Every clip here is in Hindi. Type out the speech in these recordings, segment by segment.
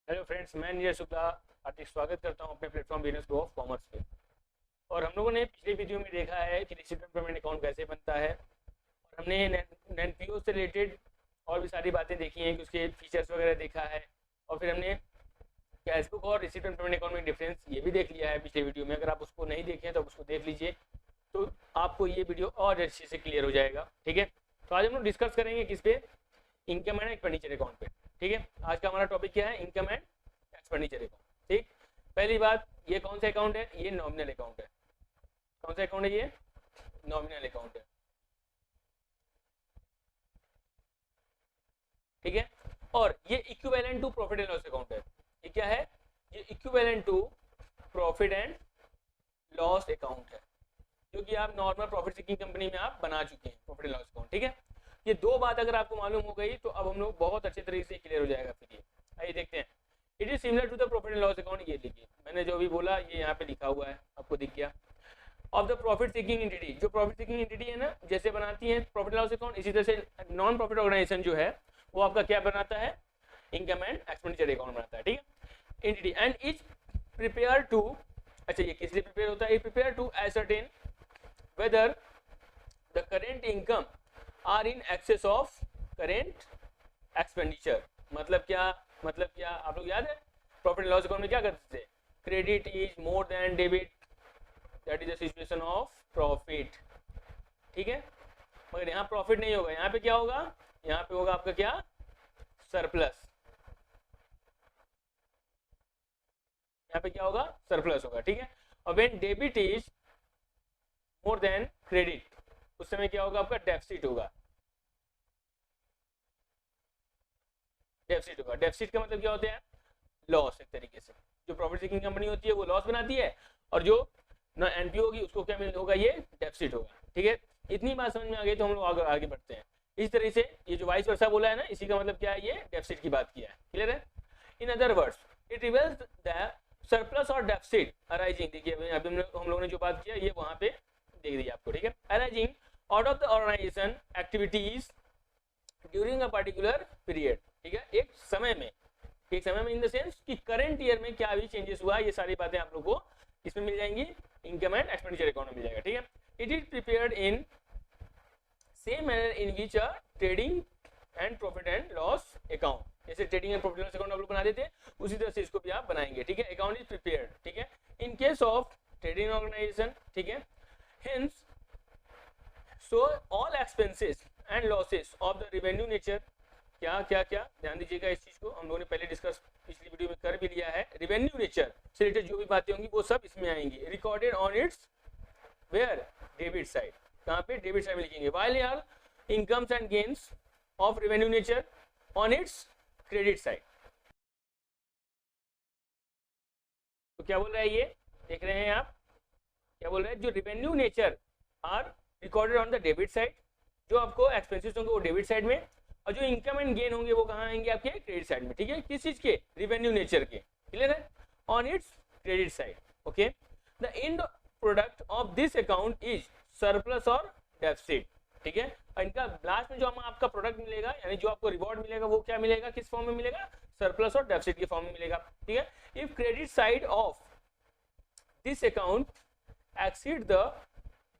हेलो फ्रेंड्स, मैं नीरज शुक्ला हार्दिक स्वागत करता हूं अपने platform business grow of commerce पे। और हम लोगों ने पिछले वीडियो में देखा है कि रिसीट पेमेंट अकाउंट कैसे बनता है, और हमने एनपीओ से रिलेटेड और भी सारी बातें देखी हैं कि उसके फीचर्स वगैरह देखा है। और फिर हमने कैशबुक और रिसीट पेमेंट अकाउंट में डिफरेंस ये भी देख लिया है पिछले वीडियो में। अगर आप उसको नहीं देखें तो आप उसको देख लीजिए, तो आपको ये वीडियो और अच्छे से क्लियर हो जाएगा। ठीक है, तो आज हम लोग डिस्कस करेंगे किस पे, इनकम एंड एक्सपेंडिचर अकाउंट पे। ठीक है, आज का हमारा टॉपिक क्या है, इनकम एंड एक्सपेंडिचर अकाउंट। ठीक, पहली बात, ये कौन सा अकाउंट है, ये नॉमिनल अकाउंट है। कौन सा अकाउंट है ये, नॉमिनल अकाउंट है। ठीक है, और ये equivalent to profit and loss account है। ये क्या है, ये equivalent to profit and loss account है, जो कि आप नॉर्मल प्रॉफिट सीकिंग कंपनी में आप बना चुके हैं, प्रॉफिट एंड लॉस अकाउंट। ठीक है, ये दो बात अगर आपको मालूम हो गई तो अब हम लोग बहुत अच्छे तरीके से क्लियर हो जाएगा। फिर ये आइए देखते हैं। It is similar to the profit and loss account. ये लिखिए, मैंने जो भी बोला ये यहाँ पे लिखा हुआ है, आपको दिख गया। Of the profit seeking entity, जो प्रॉफिट सीकिंग एंटिटी है ना, जैसे बनाती है प्रॉफिट लॉस अकाउंट, इसी तरह से नॉन प्रॉफिट ऑर्गेनाइजेशन जो है वो आपका क्या बनाता है, इनकम एंड एक्सपेंडिचर अकाउंट बनाता है। ठीक है, entity and is prepare to, अच्छा ये किस लिए प्रिपेयर होता है, prepare to ascertain whether the current income are in excess of current expenditure. मतलब क्या, मतलब क्या, आप लोग याद है प्रॉफिट एंड लॉस अकाउंट में क्या करते थे, credit is more than debit, that is the situation of profit. ठीक है, मगर यहाँ प्रॉफिट नहीं होगा, यहाँ पे क्या होगा, यहाँ पे होगा आपका क्या, सरप्लस। यहाँ पे क्या होगा, सरप्लस होगा। ठीक है, और when debit is more than credit, उस समय क्या होगा, आपका डेफिसिट होगा। डेफिसिट होगा, डेफिसिट का मतलब क्या होता है, लॉस। एक तरीके से जो प्रॉफिट सीकिंग कंपनी होती है वो लॉस बनाती है, और जो ना एनपीओ होगी उसको क्या मिल होगा, ये डेफिसिट होगा। ठीक है, इतनी बात समझ में आ गई तो हम लोग आगे बढ़ते हैं। इस तरह से ये जो वाइस वर्सा बोला है ना, इसी का मतलब क्या है, ये डेफिसिट की बात किया है। क्लियर है, in other words it reveals the surplus और डेफिसिट अराइजिंग। देखिए अभी हम लोगों ने जो बात किया ये वहां पे देख दी आपको। ठीक है, arising out of the organisation activities during a particular period. ठीक है, एक समय में, एक समय में इन द सेंस कि करंट ईयर में क्या भी चेंजेस हुआ, ये सारी बातें आप लोग को इसमें मिल जाएंगी, इनकम एंड एक्सपेंडिचर अकाउंट में मिल जाएगा। ठीक है, it is prepared in same manner in which a trading and profit and loss account. जैसे trading and profit loss account आप लोग बना देते हैं, उसी तरह से इसको भी आप बनाएंगे। ठीक है, अकाउंट इज प्रिपेयर्ड। ठीक है, in case of trading organisation. ठीक है, hence so all expenses and losses of the revenue nature, क्या क्या क्या, ध्यान दीजिएगा इस चीज को, हम लोगों ने पहले डिस्कस पिछली वीडियो में कर भी लिया है। रेवेन्यू नेचर से रिलेटेड जो भी बातें होंगी वो सब इसमें आएंगी। Recorded on its where, debit side, कहाँ पे, डेबिट साइड में लिखेंगे। वाइल यार incomes and gains of revenue nature on its credit side. तो क्या बोल रहा है ये, देख रहे हैं आप, क्या बोल रहे हैं, जो revenue nature are recorded on the debit side, जो आपको एक्सपेंसेस होंगे वो डेबिट साइड में, और जो इनकम एंड गेन होंगे वो कहाँ आएंगे, आपके क्रेडिट साइड में। ठीक है, किस चीज के, रेवेन्यू नेचर के। क्लियर है, on its credit side. Okay, the end product of this account is surplus और डेफिसिट। ठीक है, और इनका लास्ट में जो हम आपका प्रोडक्ट मिलेगा, यानी जो आपको रिवॉर्ड मिलेगा वो क्या मिलेगा, किस फॉर्म में मिलेगा, सरप्लस और डेफिसिट के फॉर्म में मिलेगा। ठीक है, if credit side of this account exceed the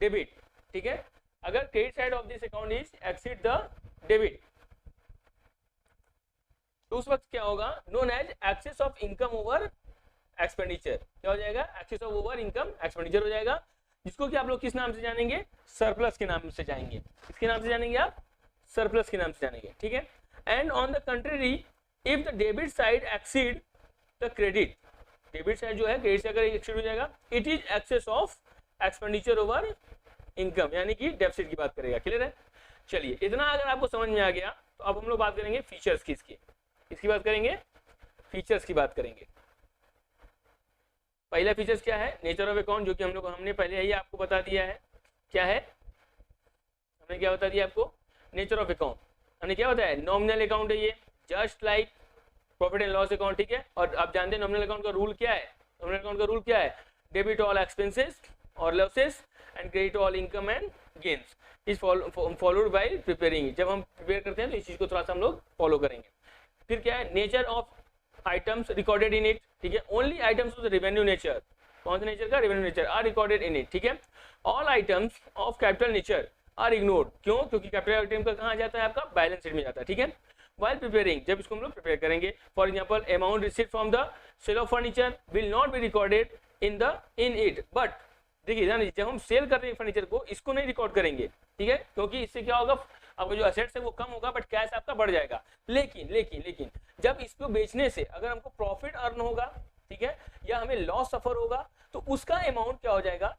debit. ठीक है, अगर credit side of this account is exceed the debit, तो उस वक्त क्या होगा, known as excess of income over expenditure. क्या हो जाएगा, excess of over income expenditure हो जाएगा, जिसको कि आप लोग किस नाम से जानेंगे, सरप्लस के नाम से जाएंगे। किसके नाम से जानेंगे आप, सरप्लस के नाम से जानेंगे। ठीक है, and on the country if the debit side exceed the credit, debit side जो है क्रेडिट से अगर एक्सीड हो जाएगा, it is excess of expenditure over income, यानी कि डेफिसिट की बात करेगा। क्लियर है, चलिए इतना अगर आपको समझ में आ गया तो अब हम लोग बात करेंगे फीचर्स की। इसकी बात करेंगे, फीचर्स की बात करेंगे। पहला फीचर्स क्या है, नेचर ऑफ अकाउंट, जो कि हमने पहले ही आपको बता दिया है। क्या है, हमने क्या बता दिया आपको, नेचर ऑफ अकाउंट हमने क्या बताया, नॉमिनल अकाउंट है ये, just like profit and loss account. ठीक है, और आप जानते हैं नॉमिनल अकाउंट का रूल क्या है, नॉमिनल अकाउंट का रूल क्या है, डेबिट ऑल एक्सपेंसेस और losses and credit all income and gains is followed by preparing. जब हम प्रिपेयर करते हैं तो इस चीज को थोड़ा सा हम लोग फॉलो करेंगे। फिर क्या है, nature of items recorded in it, ठीक है, only items of the revenue nature, कौन से नेचर का, revenue nature, are recorded in it, ठीक है, all items of capital nature are ignored, क्यों, क्योंकि कैपिटल आइटम का कहाँ जाता है, आपका बैलेंस शीट में जाता है, ठीक है, while preparing, जब इसको हम लोग प्रिपेयर करेंगे, for example amount received from the sale of furniture will not be recorded in it, but देखिए ना, जब हम सेल कर रहे हैं फर्नीचर को, इसको नहीं रिकॉर्ड करेंगे, ठीक है, क्योंकि इससे क्या होगा, आपका जो असेट्स है वो कम होगा, बट कैश आपका बढ़ जाएगा। लेकिन लेकिन लेकिन जब इसको बेचने से अगर हमको प्रॉफिट अर्न होगा, ठीक है, या हमें लॉस सफर होगा, तो उसका अमाउंट क्या हो जाएगा,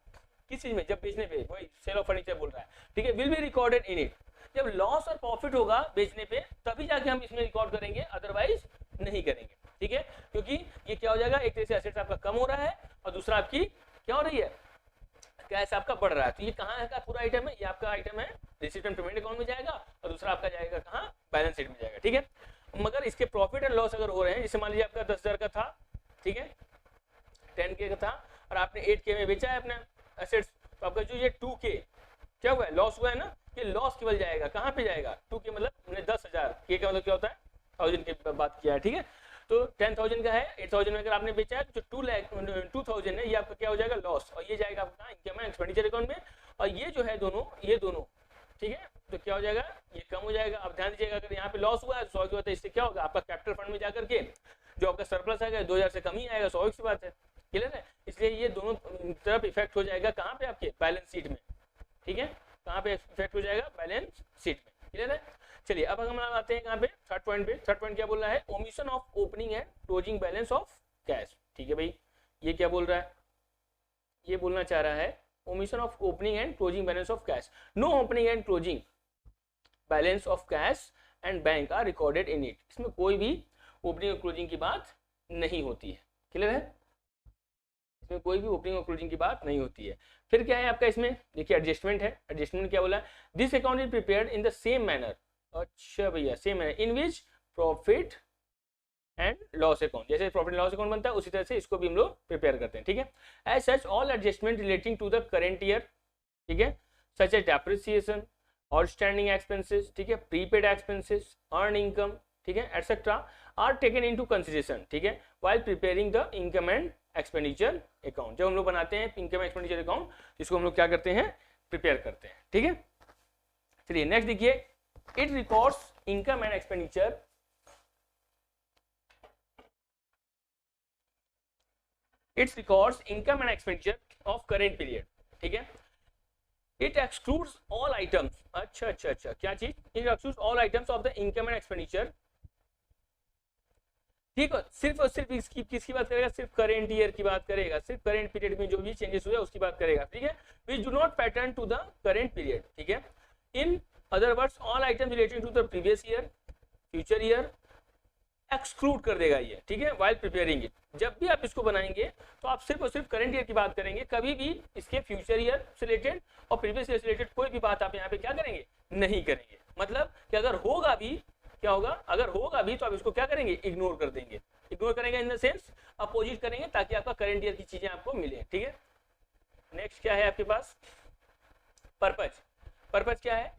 किस चीज में, जब बेचने पे, वही सेल ऑफ फर्नीचर बोल रहा है, ठीक है, will be recorded in it, जब लॉस और प्रॉफिट होगा बेचने पे तभी जाके हम इसमें रिकॉर्ड करेंगे, अदरवाइज नहीं करेंगे, ठीक है, क्योंकि ये क्या हो जाएगा, एक तरह से एसेट्स आपका कम हो रहा है और दूसरा आपकी क्या हो रही है, कैश आपका बढ़ रहा है। तो ये कहाँ है का पूरा आइटम है, ये आपका आइटम है रिसीट एंड पेमेंट अकाउंट में जाएगा और दूसरा आपका जाएगा कहाँ, बैलेंस शीट में जाएगा, ठीक है। मगर इसके प्रॉफिट एंड लॉस अगर हो रहे हैं, जैसे मान लीजिए आपका 10,000 का था, ठीक है, 10K का था और आपने 8K में बेचा है अपना एसेट्स, तो आपका जो ये 2K क्या हुआ है, लॉस हुआ है ना, ये लॉस केवल जाएगा कहाँ पे जाएगा, 2K मतलब हमने 10,000, K का मतलब क्या होता है 1000 की बात किया है, ठीक है, तो 10,000 का है, 8,000 में अगर आपने बेचा है तो 2,00,000 है, ये आपका क्या हो जाएगा लॉस, और ये जाएगा आपका इनकम एंड एक्सपेंडिचर अकाउंट में, और ये जो है दोनों, ये दोनों, ठीक है, तो क्या हो जाएगा, ये कम हो जाएगा। अब ध्यान दीजिएगा, अगर यहाँ पे लॉस हुआ है 100 की बात है, इससे क्या होगा, आपका कैपिटल फंड में जाकर के जो आपका सरप्लस आएगा 2,000 से कम ही आएगा, स्वाभाविक सी बात है, क्लियर है, इसलिए ये दोनों तरफ इफेक्ट हो जाएगा कहाँ पे, आपके बैलेंस शीट में, ठीक है, कहाँ पे इफेक्ट हो जाएगा, बैलेंस शीट में, क्लियर है। चलिए अब हम आते हैं कहाँ पे, थर्ड पॉइंट पे। थर्ड पॉइंट क्या बोल रहा है, omission of opening and closing balance of cash, ठीक है भाई, ये क्या बोल रहा है, ये बोलना चाह रहा है omission of opening and closing balance of cash, no opening and closing balance of cash and bank are recorded in it, इसमें कोई भी ओपनिंग और क्लोजिंग की बात नहीं होती है, क्लियर है, इसमें कोई भी ओपनिंग और क्लोजिंग की बात नहीं होती है। फिर क्या है आपका इसमें, देखिए एडजस्टमेंट है, एडजस्टमेंट क्या बोला है, this account is prepared in the same manner, अच्छा भैया same manner in which profit and loss account, जैसे प्रॉफिट एंड लॉस अकाउंट बनता है उसी तरह से इसको भी हम लोग प्रिपेयर करते हैं, ठीक है। As such all adjustment relating to the current year, ठीक है, such as depreciation, outstanding expenses, ठीक है, प्रीपेड एक्सपेंसेस, अर्न इनकम, ठीक है, etcetera are taken into consideration, ठीक है, while preparing the income and expenditure account, जब हम लोग बनाते हैं इनकम एक्सपेंडिचर अकाउंट, जिसको हम लोग क्या करते हैं, प्रिपेयर करते हैं, ठीक है। चलिए नेक्स्ट देखिए, it records income and expenditure, it's records income and expenditure of current period, ठीक है, इट एक्सक्लूड्स ऑल आइटम्स, अच्छा अच्छा अच्छा क्या चीज, it excludes all items of the income and expenditure, ठीक है, सिर्फ और सिर्फ इसकी किसकी बात करेगा, सिर्फ करेंट ईयर की बात करेगा, सिर्फ करेंट पीरियड में जो भी चेंजेस हुए उसकी बात करेगा, ठीक है, which do not pertain to the current period, ठीक है, in other words all items related to the previous year, future year exclude कर देगा ये, ठीक है, व्हाइल प्रिपेयरिंग इट, जब भी आप इसको बनाएंगे तो आप सिर्फ और सिर्फ करंट ईयर की बात करेंगे, कभी भी इसके फ्यूचर ईयर से रिलेटेड और प्रीवियस ईयर से रिलेटेड कोई भी बात आप यहाँ पे क्या करेंगे, नहीं करेंगे, मतलब कि अगर होगा भी क्या होगा, अगर होगा भी तो आप इसको क्या करेंगे, इग्नोर कर देंगे, इग्नोर करेंगे इन द सेंस अपोजिट करेंगे, ताकि आपका करंट ईयर की चीजें आपको मिले, ठीक है। नेक्स्ट क्या है आपके पास, पर्पज, पर्पज क्या है,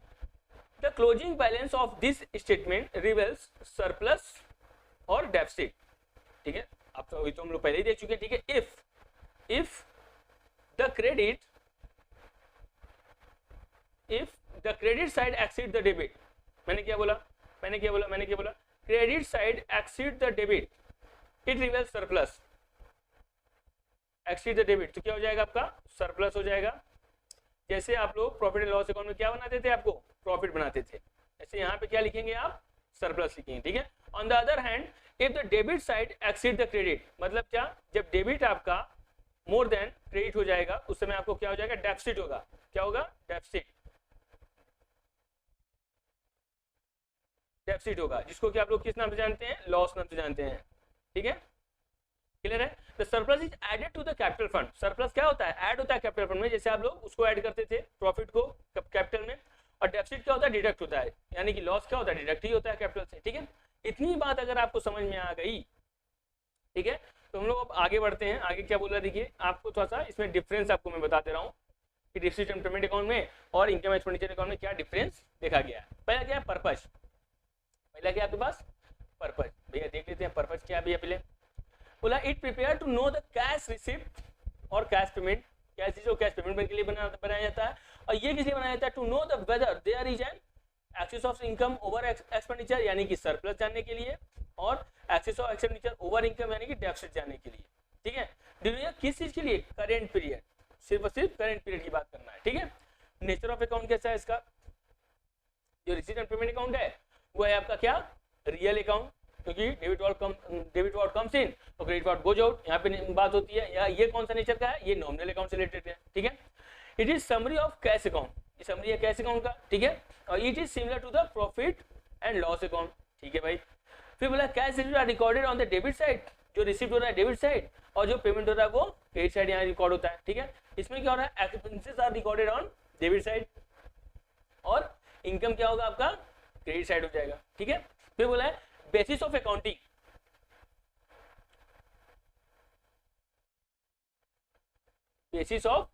the closing balance of this statement reveals surplus और डेफिसिट, ठीक है, आप तो अभी तो हम लोग पहले ही देख चुके हैं, ठीक है, if the credit side exceed the debit, मैंने क्या बोला, credit side exceed the debit, it reveals surplus, exceed the debit, तो क्या हो जाएगा आपका सरप्लस हो जाएगा। जैसे आप लोग प्रॉफिट एंड लॉस अकाउंट में क्या बनाते थे, आपको प्रॉफिट बनाते थे, ऐसे यहाँ पे क्या लिखेंगे आप, सरप्लस लिखेंगे, ठीक है। On the other hand if the debit side exceed the credit, मतलब क्या, जब डेबिट आपका मोर देन क्रेडिट हो जाएगा उस समय आपको क्या हो जाएगा, डेफिसिट होगा, क्या होगा, डेफिसिट होगा, जिसको कि आप लोग किस नाम से जानते हैं, लॉस नाम से जानते हैं, ठीक है, क्लियर है। The surplus is added to the capital fund, surplus क्या होता है, ऐड होता है कैपिटल फंड में, जैसे आप लोग उसको ऐड करते थे प्रॉफिट को कैपिटल में, और डेफिसिट क्या होता है, डिडक्ट होता है, यानी कि लॉस क्या होता है, डिडक्ट ही होता है कैपिटल से, ठीक है। इतनी बात अगर आपको समझ में आ गई, ठीक है, तो हम लोग अब आगे बढ़ते हैं, आगे क्या बोल रहा है, देखिए आपको थोड़ा सा इसमें डिफरेंस आपको मैं बता दे रहा हूँ कि रिसीट एंड पेमेंट अकाउंट में और इनकम एक्सपेंडिचर अकाउंट में क्या डिफरेंस देखा गया है। पहला क्या है, पर्पज, पहला क्या आपके पास पर्पज। भैया देख लेते हैं पर्पज क्या है भैया पहले। बोला it prepare to know the cash receipt और कैश पेमेंट, कैश चीज कैश पेमेंट के लिए बनाया जाता है। और ये किस लिए बनाया जाता है? To know the whether there is an excess of income over expenditure, यानी कि सरप्लस जानने के लिए, और excess of expenditure over income यानी कि डेफिसिट जानने के लिए। ठीक है, ड्यूरिंग किस चीज के लिए? करेंट पीरियड, सिर्फ और सिर्फ करेंट पीरियड की बात करना है। ठीक है, नेचर ऑफ अकाउंट कैसा है इसका? जो रिसीट एंड पेमेंट अकाउंट है वो है आपका क्या? रियल अकाउंट, क्योंकि डेबिट वार्ड कम्स इन और क्रेडिट वार्ड गोज आउट, यहाँ पे बात होती है। या ये कौन सा नेचर का है? ये नॉमिनल अकाउंट से रिलेटेड है। ठीक है, it is summary of cash account, ये समरी है कैश अकाउंट का। ठीक है, और it is similar to the profit and loss account. ठीक है भाई, फिर बोला cash receipt are recorded on the debit side, जो रिसीप्ट हो रहा है डेबिट साइड, और जो पेमेंट हो रहा है वो क्रेडिट साइड यहाँ रिकॉर्ड होता है। ठीक है, इसमें क्या हो रहा है? Expenses are recorded on debit side और इनकम क्या होगा आपका? क्रेडिट साइड हो जाएगा। ठीक है, फिर बोला है basis of accounting, basis of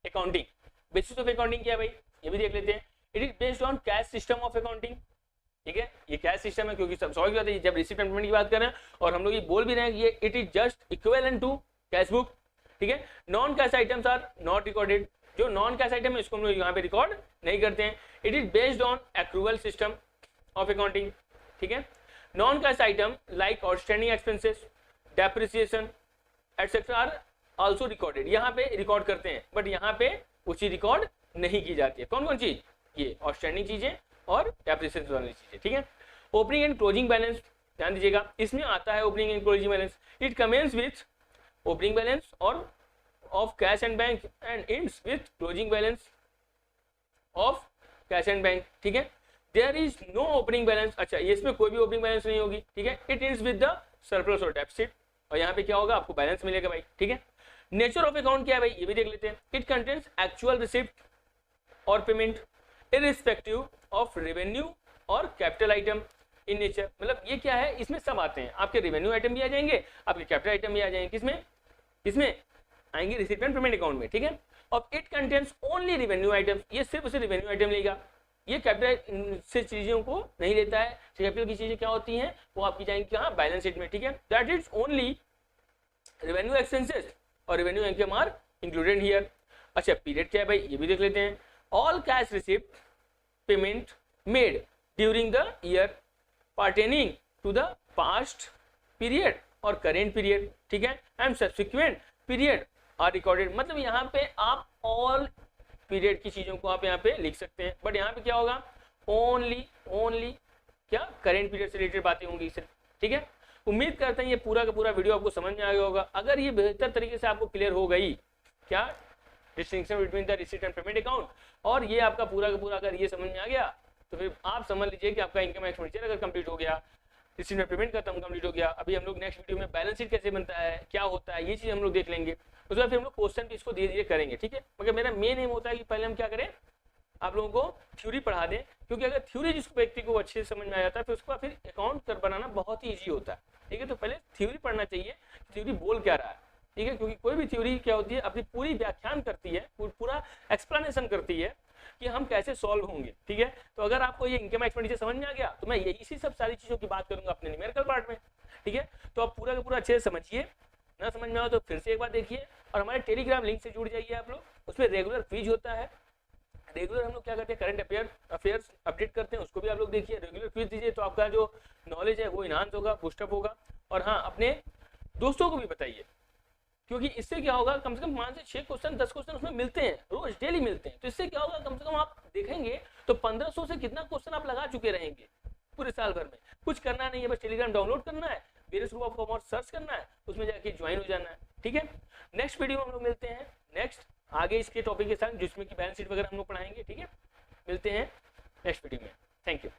accounting, basis of accounting क्या है भाई? ये भी देख लेते हैं। It is based on cash system of accounting. ठीक है, ये कैश सिस्टम है क्योंकि सब सॉल्व किया था जब रिसीप्ट एंड पेमेंट की बात कर रहे हैं, और हम लोग ये बोल भी रहे हैं कि ये it is just equivalent to cash book. ठीक है, non cash items are not recorded, जो नॉन कैश आइटम है इसको हम लोग यहाँ पे रिकॉर्ड नहीं करते हैं। It is based on accrual system of accounting. ठीक है, non cash item like outstanding expenses, depreciation etcetera are also recorded, यहाँ पे रिकॉर्ड करते हैं, बट यहाँ पे वो चीज रिकॉर्ड नहीं की जाती है। कौन कौन चीज? ये आउटस्टैंडिंग चीजें और डेप्रिसिएशन वाली चीजें। ठीक है, ओपनिंग एंड क्लोजिंग बैलेंस ध्यान दीजिएगा, इसमें आता है opening and closing balance. It commences with opening balance और of cash and bank and ends with closing balance of cash and bank. ठीक है, there is no opening balance, अच्छा ये इसमें कोई भी ओपनिंग बैलेंस नहीं होगी। ठीक है, it ends with the surplus और डेफिसिट, और यहाँ पे क्या होगा? आपको बैलेंस मिलेगा भाई। ठीक है, नेचर ऑफ अकाउंट क्या है भाई? ये भी देख लेते हैं। इट कंटेन्स एक्चुअल रिसिप्ट और पेमेंट इररिस्पेक्टिव ऑफ रेवेन्यू और कैपिटल आइटम इन नेचर, मतलब ये क्या है? इसमें सब आते हैं, आपके रेवेन्यू आइटम भी आ जाएंगे, आपके कैपिटल आइटम भी आ जाएंगे। किसमें? इसमें आएंगे रिसिप्ट एंड पेमेंट अकाउंट में। ठीक है, और it contains only revenue item, ये सिर्फ उसे रेवेन्यू आइटम लेगा, ये कैपिटल से चीजों को नहीं लेता है। कैपिटल की चीजें क्या होती हैं? वो आपकी जाएंगी कहाँ? बैलेंस शीट में। ठीक है, that is only revenue expenses और revenue income are included here. अच्छा पीरियड क्या है भाई? ये भी देख लेते हैं। All cash receipt payment made during the year pertaining to the past period और current period। ठीक है, and subsequent period are recorded, मतलब यहाँ पे आप all period की चीजों को आप यहाँ पे लिख सकते हैं, बट यहाँ पे क्या होगा? only क्या current period से रिलेटेड बातें होंगी सिर्फ। ठीक है, उम्मीद करते हैं ये पूरा का पूरा वीडियो आपको समझ में आ गया होगा। अगर ये बेहतर तरीके से आपको क्लियर हो गई क्या distinction between the receipt and payment account, और ये आपका पूरा का पूरा अगर ये समझ में आ गया तो फिर आप समझ लीजिए कि आपका इनकम एक्सपेंडिचर अगर कंप्लीट हो गया, रिसीट एंड पेमेंट खत्म कंप्लीट हो गया। अभी हम लोग नेक्स्ट वीडियो में बैलेंस शीट कैसे बनता है, क्या होता है, ये चीज हम लोग देख लेंगे। उसके बाद फिर हम लोग क्वेश्चन भी इसको धीरे धीरे करेंगे। ठीक है, मगर मेरा मेन एम होता है कि पहले हम क्या करें, आप लोगों को थ्योरी पढ़ा दें, क्योंकि अगर थ्योरी जिस व्यक्ति को अच्छे से समझ में आ जाता है फिर उसके बाद फिर अकाउंट बनाना बहुत ही ईजी होता है। ठीक है, तो पहले थ्योरी पढ़ना चाहिए, थ्योरी बोल क्या रहा है। ठीक है, क्योंकि कोई भी थ्योरी क्या होती है? अपनी पूरी व्याख्यान करती है, पूरा एक्सप्लेनेशन करती है कि हम कैसे सॉल्व होंगे। ठीक है, तो अगर आपको ये इनकम एक्सपेंडिचर समझ में आ गया तो मैं ये इसी सब सारी चीजों की बात करूंगा अपने न्यूमेरिकल पार्ट में। ठीक है, तो आप पूरा का पूरा अच्छे से समझिए, ना समझ में आओ तो फिर से एक बार देखिए, और हमारे टेलीग्राम लिंक से जुड़ जाइए आप लोग। उसमें रेगुलर क्विज होता है, रेगुलर हम लोग क्या करते हैं, करंट अफेयर्स अपडेट करते हैं, उसको भी आप लोग देखिए। रेगुलर क्विज दीजिए तो आपका जो नॉलेज है वो इनहांस होगा, बूस्टअप होगा। और हाँ, अपने दोस्तों को भी बताइए, क्योंकि इससे क्या होगा, कम से कम 5 से 6 क्वेश्चन 10 क्वेश्चन उसमें मिलते हैं, रोज डेली मिलते हैं। तो इससे क्या होगा, कम से कम आप देखेंगे तो 1500 से कितना क्वेश्चन आप लगा चुके रहेंगे पूरे साल भर में। कुछ करना नहीं है, बस टेलीग्राम डाउनलोड करना है, various group of commerce search करना है, उसमें जाके ज्वाइन हो जाना है। ठीक है, नेक्स्ट वीडियो में हम लोग मिलते हैं नेक्स्ट आगे इसके टॉपिक के साथ, जिसमें कि बैलेंस शीट वगैरह हम लोग पढ़ाएंगे। ठीक है, मिलते हैं नेक्स्ट वीडियो में। Thank you.